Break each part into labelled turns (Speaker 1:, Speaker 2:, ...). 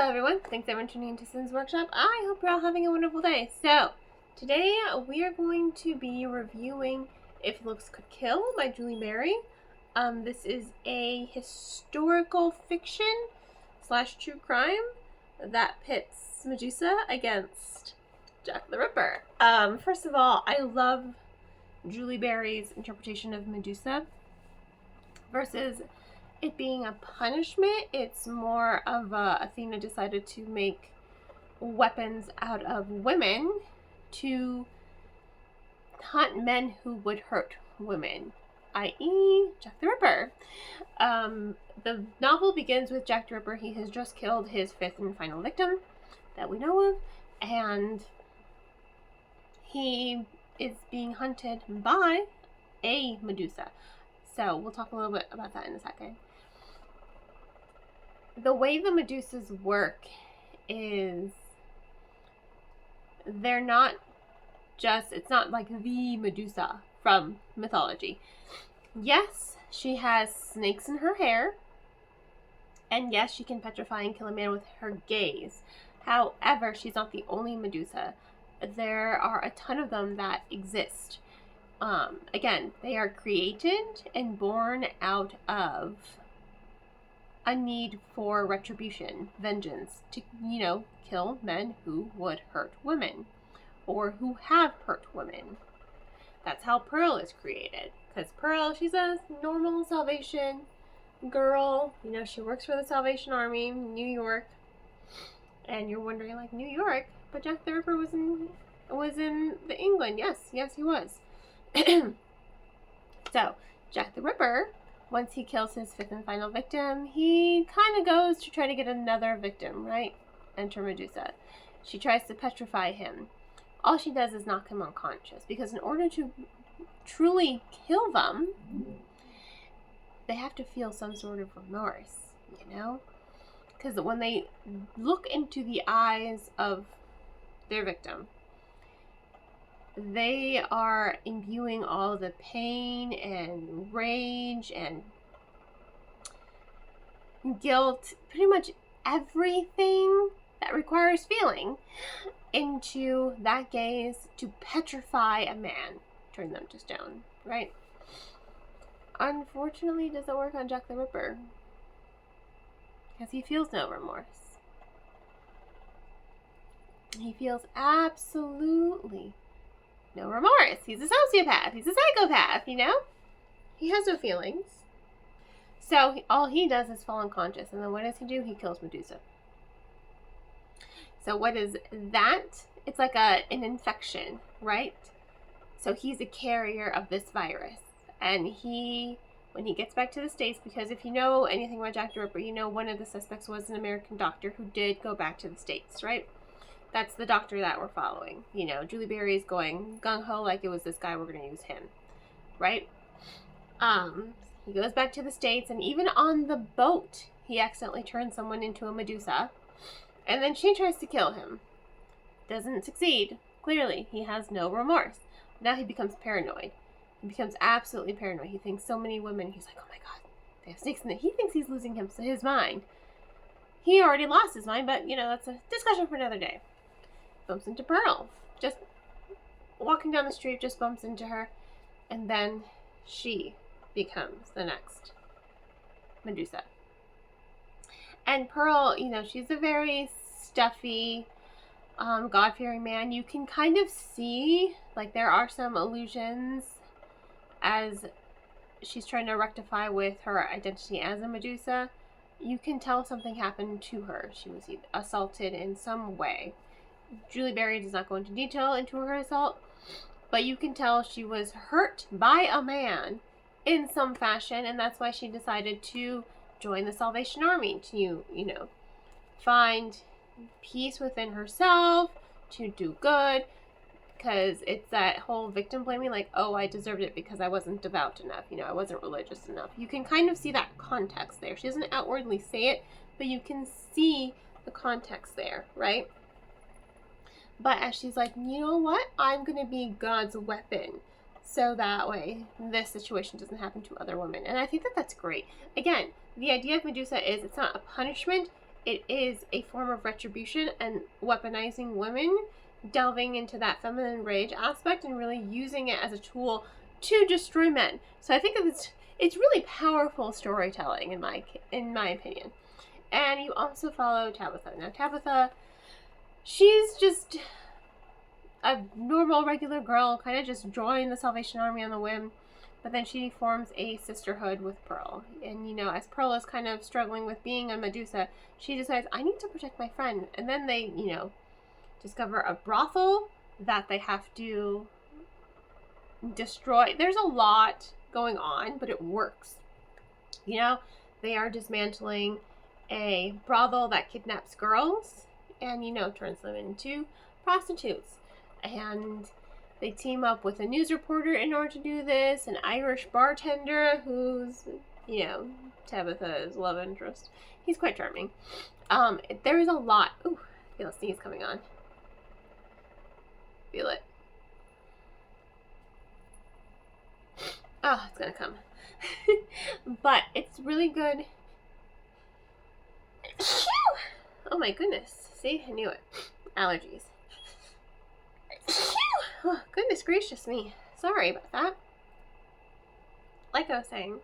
Speaker 1: Hello everyone, thanks everyone for tuning into Sin's Workshop. I hope you're all having a wonderful day. So, today we are going to be reviewing If Looks Could Kill by Julie Berry. This is a historical fiction / true crime that pits Medusa against Jack the Ripper. First of all, I love Julie Berry's interpretation of Medusa versus it being a punishment. It's more of Athena decided to make weapons out of women to hunt men who would hurt women, i.e. Jack the Ripper. The novel begins with Jack the Ripper. He has just killed his fifth and final victim that we know of, and he is being hunted by a Medusa. So we'll talk a little bit about that in a second. The way the Medusas work is they're not just, it's not like the Medusa from mythology. Yes, she has snakes in her hair, and yes, she can petrify and kill a man with her gaze. However, she's not the only Medusa. There are a ton of them that exist. Again, they are created and born out of a need for retribution, vengeance, to, kill men who would hurt women or who have hurt women. That's how Pearl is created. Because Pearl, she's a normal Salvation girl. She works for the Salvation Army in New York. And you're wondering, like, New York? But Jack the Ripper was in the England. Yes, he was. So, Jack the Ripper, once he kills his fifth and final victim, he kind of goes to try to get another victim, right? Enter Medusa. She tries to petrify him. All she does is knock him unconscious, because in order to truly kill them, they have to feel some sort of remorse, Because when they look into the eyes of their victim, they are imbuing all the pain and rage and guilt, pretty much everything that requires feeling, into that gaze to petrify a man, turn them to stone, right? Unfortunately, it doesn't work on Jack the Ripper, because he feels no remorse. He feels absolutely no remorse. He's a sociopath. He's a psychopath, He has no feelings. So all he does is fall unconscious. And then what does he do? He kills Medusa. So what is that? It's like an infection, right? So he's a carrier of this virus. And when he gets back to the States, because if you know anything about Jack the Ripper, one of the suspects was an American doctor who did go back to the States, right? That's the doctor that we're following. Julie Berry is going gung-ho like it was this guy, we're going to use him, right? He goes back to the States, and even on the boat, he accidentally turns someone into a Medusa, and then she tries to kill him. Doesn't succeed. Clearly, he has no remorse. Now he becomes paranoid. He becomes absolutely paranoid. He thinks so many women, he's like, oh my god, they have snakes in it. He thinks he's losing his mind. He already lost his mind, but, that's a discussion for another day. Bumps into Pearl. Just walking down the street, just bumps into her. And then she becomes the next Medusa. And Pearl, she's a very stuffy, God-fearing man. You can kind of see, like, there are some illusions as she's trying to rectify with her identity as a Medusa. You can tell something happened to her. She was assaulted in some way. Julie Berry does not go into detail into her assault, but you can tell she was hurt by a man in some fashion, and that's why she decided to join the Salvation Army, to, find peace within herself, to do good, because it's that whole victim blaming, like, oh, I deserved it because I wasn't devout enough, I wasn't religious enough. You can kind of see that context there. She doesn't outwardly say it, but you can see the context there, right? But as she's like, you know what? I'm going to be God's weapon. So that way, this situation doesn't happen to other women. And I think that that's great. Again, the idea of Medusa is it's not a punishment. it is a form of retribution and weaponizing women, delving into that feminine rage aspect and really using it as a tool to destroy men. So I think it's really powerful storytelling in my opinion. And you also follow Tabitha. Now Tabitha, she's just a normal, regular girl, kind of just joined the Salvation Army on the whim. But then she forms a sisterhood with Pearl. And, as Pearl is kind of struggling with being a Medusa, she decides, I need to protect my friend. And then they, discover a brothel that they have to destroy. There's a lot going on, but it works. They are dismantling a brothel that kidnaps girls and, turns them into prostitutes. And they team up with a news reporter in order to do this, an Irish bartender who's, Tabitha's love interest. He's quite charming. There is a lot. Ooh, I feel a sneeze coming on. Feel it. Oh, it's gonna come. But it's really good. Oh my goodness. See, I knew it. Allergies. Oh, goodness gracious me. Sorry about that. Like I was saying,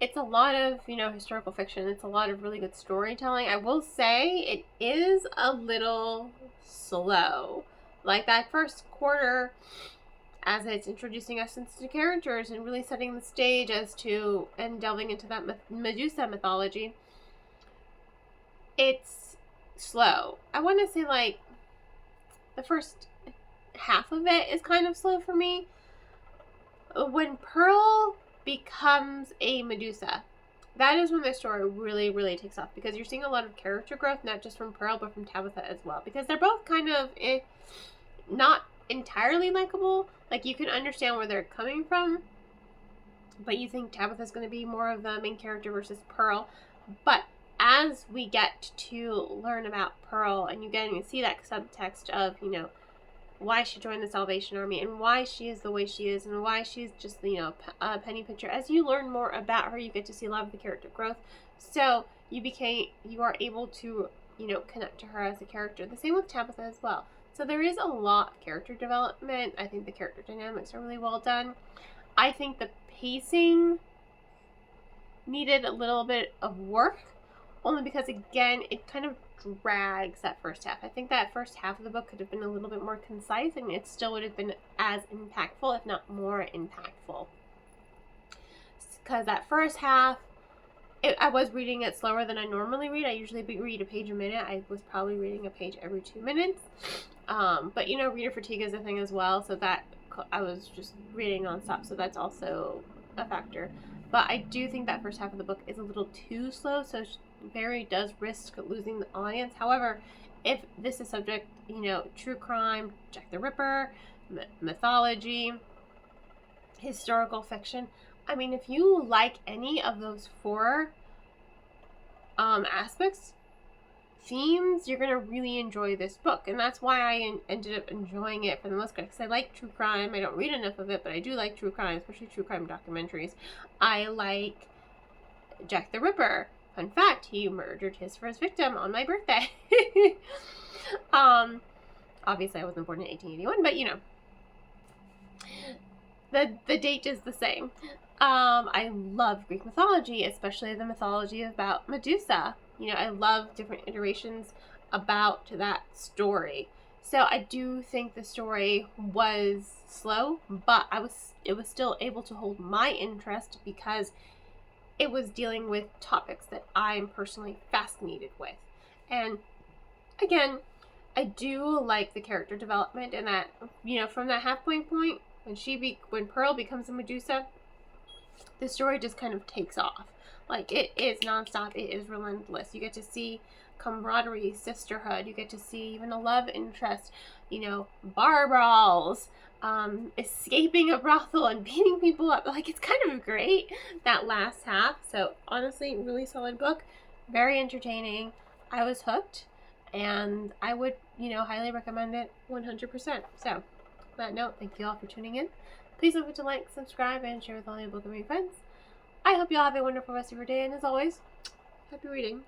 Speaker 1: it's a lot of, historical fiction. It's a lot of really good storytelling. I will say it is a little slow. Like that first quarter, as it's introducing us into the characters and really setting the stage and delving into that Medusa mythology, it's slow. I want to say like the first half of it is kind of slow for me. When Pearl becomes a Medusa, that is when the story really, really takes off, because you're seeing a lot of character growth, not just from Pearl, but from Tabitha as well, because they're both kind of not entirely likable. Like, you can understand where they're coming from, but you think Tabitha's going to be more of the main character versus Pearl. But as we get to learn about Pearl, and you get to see that subtext of, why she joined the Salvation Army and why she is the way she is and why she's just, a penny pincher. As you learn more about her, you get to see a lot of the character growth. So you are able to, connect to her as a character. The same with Tabitha as well. So there is a lot of character development. I think the character dynamics are really well done. I think the pacing needed a little bit of work, only because, again, it kind of drags that first half. I think that first half of the book could have been a little bit more concise, and it still would have been as impactful, if not more impactful. Because that first half, I was reading it slower than I normally read. I usually read a page a minute. I was probably reading a page every 2 minutes. But, reader fatigue is a thing as well, so that I was just reading nonstop, so that's also a factor. But I do think that first half of the book is a little too slow, so Barry does risk losing the audience. However, if this is subject, true crime, Jack the Ripper, mythology, historical fiction, I mean, if you like any of those four aspects, themes, you're going to really enjoy this book. And that's why I ended up enjoying it for the most part, because I like true crime. I don't read enough of it, but I do like true crime, especially true crime documentaries. I like Jack the Ripper. Fun fact, he murdered his first victim on my birthday. Obviously I wasn't born in 1881, but the date is the same. I love Greek mythology, especially the mythology about Medusa. I love different iterations about that story. So I do think the story was slow, but it was still able to hold my interest because it was dealing with topics that I'm personally fascinated with. And again, I do like the character development, and that, from that halfway point, when Pearl becomes a Medusa, the story just kind of takes off. Like, it is nonstop. It is relentless. You get to see camaraderie, sisterhood. You get to see even a love interest, bar brawls, escaping a brothel and beating people up. Like, it's kind of great, that last half. So honestly, really solid book, very entertaining. I was hooked, and I would, highly recommend it 100%. So on that note, thank you all for tuning in. Please don't forget to like, subscribe, and share with all your book reading friends. I hope you all have a wonderful rest of your day, and as always, happy reading.